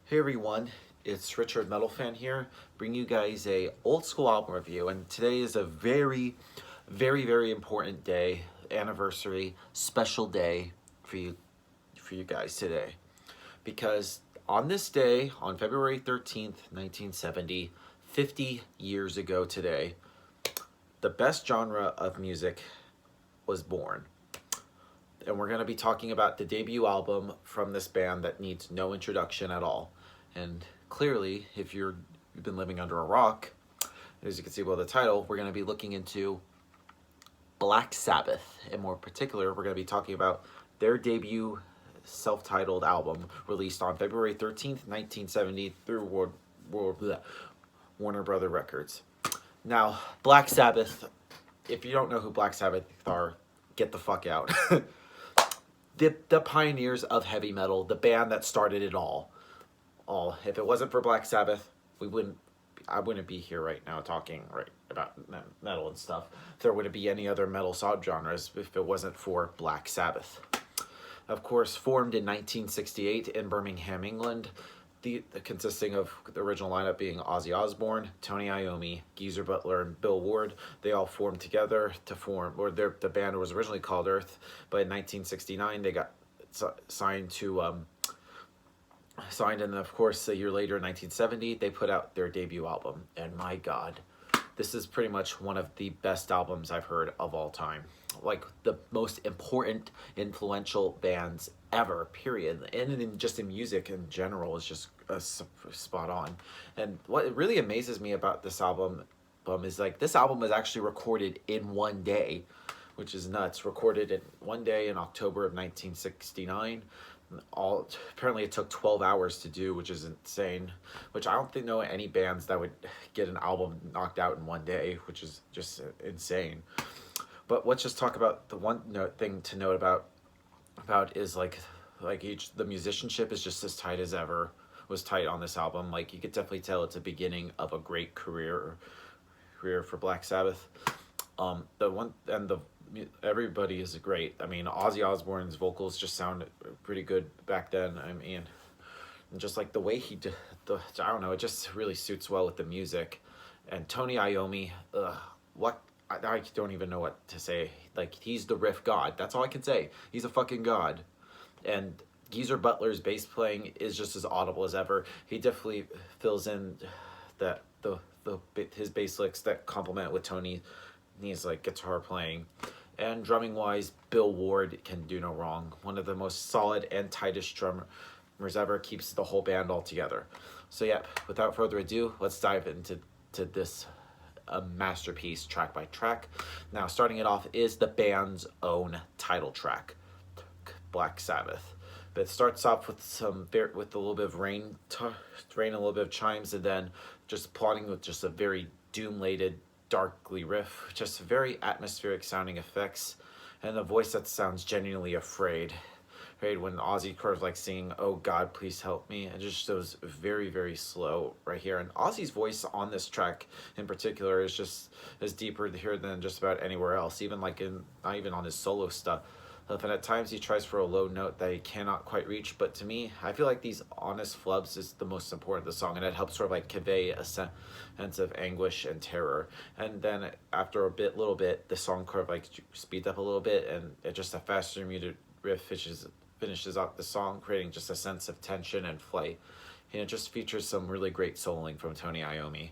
Hey everyone, it's Richard Metal Fan here, bringing you guys a old school album review, and today is a very important day, anniversary, special day for you guys today, because on this day, on February 13th, 1970, 50 years ago today, the best genre of music was born. And we're going to be talking about the debut album from this band that needs no introduction at all. And clearly, if you've been living under a rock, as you can see by the title, we're going to be looking into Black Sabbath. And more particular, we're going to be talking about their debut self-titled album released on February 13th, 1970 through Warner Brother Records. Now, Black Sabbath, if you don't know who Black Sabbath are, get the fuck out. The pioneers of heavy metal, the band that started it all. If it wasn't for Black Sabbath, I wouldn't be here right now talking about metal and stuff. There wouldn't be any other metal subgenres if it wasn't for Black Sabbath. Of course, formed in 1968 in Birmingham, England, consisting of the original lineup being Ozzy Osbourne, Tony Iommi, Geezer Butler, and Bill Ward. They all formed together to form, the band was originally called Earth, but in 1969 they got signed, and of course a year later in 1970 they put out their debut album. And my God, this is pretty much one of the best albums I've heard of all time. Like the most important, influential bands ever, period. And just in music in general is just spot on. And what really amazes me about this album is like this album was actually recorded in one day, which is nuts. Recorded in one day in October of 1969. Apparently it took 12 hours to do, which is insane, which I don't know any bands that would get an album knocked out in one day, which is just insane. But let's just talk about the one thing to note about is the musicianship is just as tight as ever. Was tight on this album. Like you could definitely tell it's a beginning of a great career for Black Sabbath. Everybody is great. I mean, Ozzy Osbourne's vocals just sound pretty good back then. I mean, just like the way he did, I don't know, it just really suits well with the music. And Tony Iommi, I don't even know what to say. Like, he's the riff god. That's all I can say. He's a fucking god. And Geezer Butler's bass playing is just as audible as ever. He definitely fills in his bass licks that complement with Tony's like guitar playing. And drumming wise, Bill Ward can do no wrong. One of the most solid and tightest drummers ever, keeps the whole band all together. So yeah, without further ado, let's dive into this masterpiece track by track. Now, starting it off is the band's own title track, Black Sabbath. But it starts off with a little bit of rain, a little bit of chimes, and then just plotting with just a very doom-laden, darkly riff, just very atmospheric sounding effects, and a voice that sounds genuinely afraid. Right when Ozzy kind of like singing, "Oh God, please help me," and just goes very slow right here. And Ozzy's voice on this track in particular is deeper here than just about anywhere else. Even not even on his solo stuff. And at times he tries for a low note that he cannot quite reach. But to me, I feel like these honest flubs is the most important of the song, and it helps sort of like convey a sense of anguish and terror. And then after a little bit, the song kind of like speeds up a little bit, and it just a faster muted riff finishes out the song, creating just a sense of tension and flight. And it just features some really great soloing from Tony Iommi.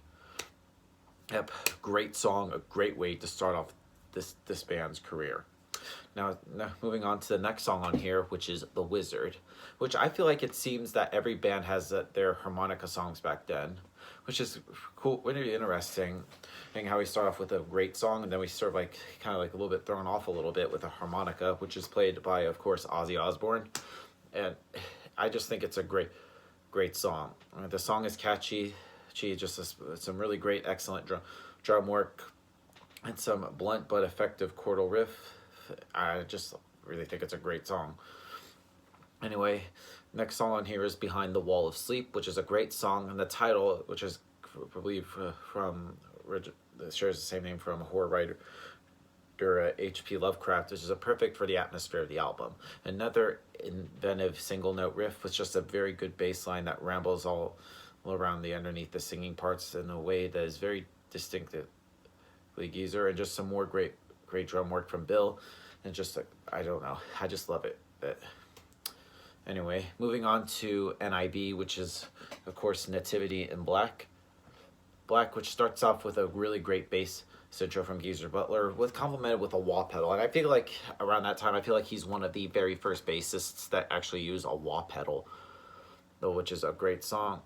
Yep, great song, a great way to start off this band's career. Now, moving on to the next song on here, which is The Wizard, which I feel like it seems that every band has their harmonica songs back then, which is cool, really interesting, and how we start off with a great song, and then we sort of like kind of like a little bit thrown off a little bit with a harmonica, which is played by, of course, Ozzy Osbourne. And I just think it's a great song. The song is catchy, just some really great, excellent drum work, and some blunt but effective chordal riff. I just really think it's a great song. Anyway, next song on here is Behind the Wall of Sleep, which is a great song, and the title, which is probably from shares the same name from horror writer H.P. Lovecraft, which is a perfect for the atmosphere of the album. Another inventive single note riff with just a very good bass line that rambles all around the underneath the singing parts in a way that is very distinctively Geezer, and just some more great drum work from Bill, and just I don't know, I just love it. But anyway, moving on to NIB, which is of course Nativity in Black, which starts off with a really great bass intro from Geezer Butler, with complemented with a wah pedal. And I feel like around that time, I feel like he's one of the very first bassists that actually use a wah pedal, though, which is a great song.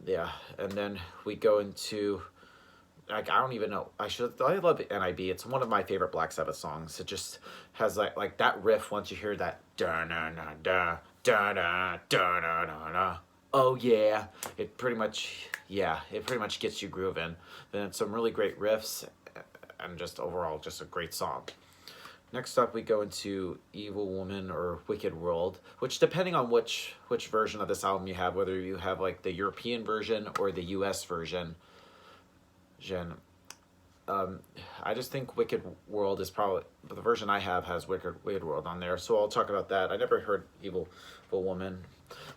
Yeah, and then we go into, like, I don't even know. I love NIB. It's one of my favorite Black Sabbath songs. It just has like that riff. Once you hear that da da da da da da da da da. Oh yeah, it pretty much gets you grooving. Then some really great riffs, and just overall just a great song. Next up, we go into Evil Woman or Wicked World, which, depending on which version of this album you have, whether you have like the European version or the US version, I just think Wicked World is probably, the version I have has Wicked World on there, so I'll talk about that. I never heard Evil Woman,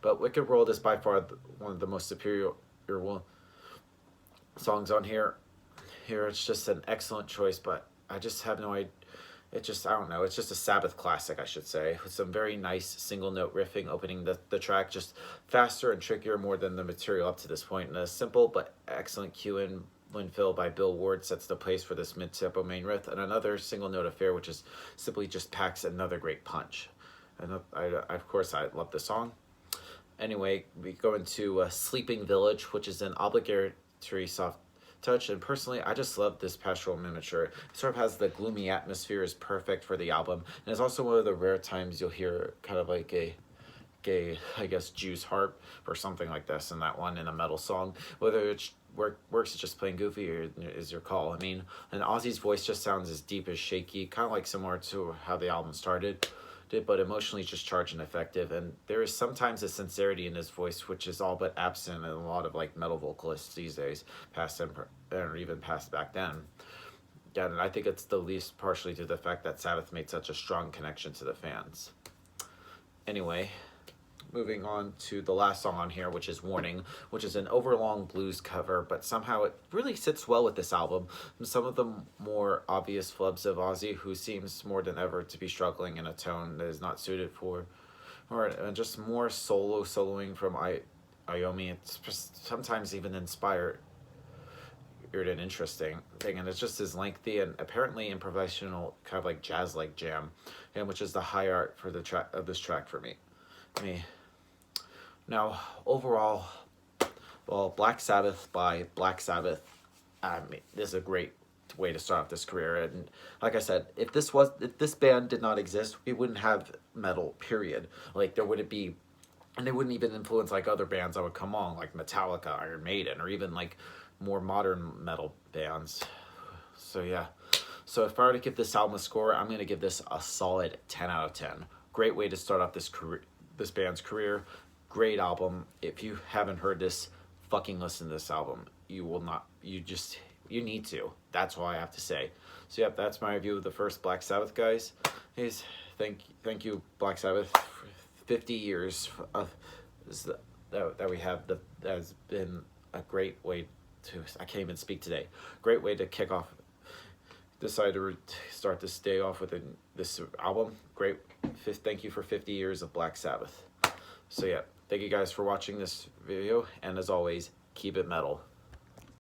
but Wicked World is by far one of the most superior songs on here. It's just an excellent choice, but I just have no idea. I don't know, it's just a Sabbath classic, I should say, with some very nice single note riffing opening the track, just faster and trickier more than the material up to this point, and a simple but excellent cue in fill by Bill Ward sets the place for this mid-tempo main riff, and another single note affair which is simply just packs another great punch. And of course I love the song. Anyway, we go into Sleeping Village, which is an obligatory soft touch, and personally I just love this pastoral miniature. It sort of has the gloomy atmosphere, is perfect for the album, and it's also one of the rare times you'll hear kind of like a gay, I guess, Jews harp or something like this in that one, in a metal song. Whether it's works as just plain goofy or is your call. I mean, and Ozzy's voice just sounds as deep as shaky, kind of like similar to how the album started, but emotionally just charged and effective. And there is sometimes a sincerity in his voice which is all but absent in a lot of like metal vocalists these days, past and or even past back then. Yeah, and I think it's the least partially to the fact that Sabbath made such a strong connection to the fans. Anyway, moving on to the last song on here, which is Warning, which is an overlong blues cover, but somehow it really sits well with this album. And some of the more obvious flubs of Ozzy, who seems more than ever to be struggling in a tone that is not suited for, or just more soloing from Iommi. It's just sometimes even inspired and interesting thing, and it's just as lengthy and apparently improvisational, kind of like jazz-like jam, and which is the high art for the track of this track for me. Now, overall, well, Black Sabbath by Black Sabbath, this is a great way to start off this career. And like I said, if this band did not exist, we wouldn't have metal, period. Like, there wouldn't be, and they wouldn't even influence like other bands that would come on, like Metallica, Iron Maiden, or even like more modern metal bands. So yeah, so if I were to give this album a score, I'm going to give this a solid 10 out of 10. Great way to start off this band's career. Great album. If you haven't heard this, fucking listen to this album. You will not, you need to. That's all I have to say. So yep, that's my review of the first Black Sabbath, guys. Thank you, Black Sabbath, for 50 years of that we have. That has been a great way to, I can't even speak today. Great way to kick off, decided to start this day off with this album. Great. Thank you for 50 years of Black Sabbath. So yeah, thank you guys for watching this video, and as always, keep it metal.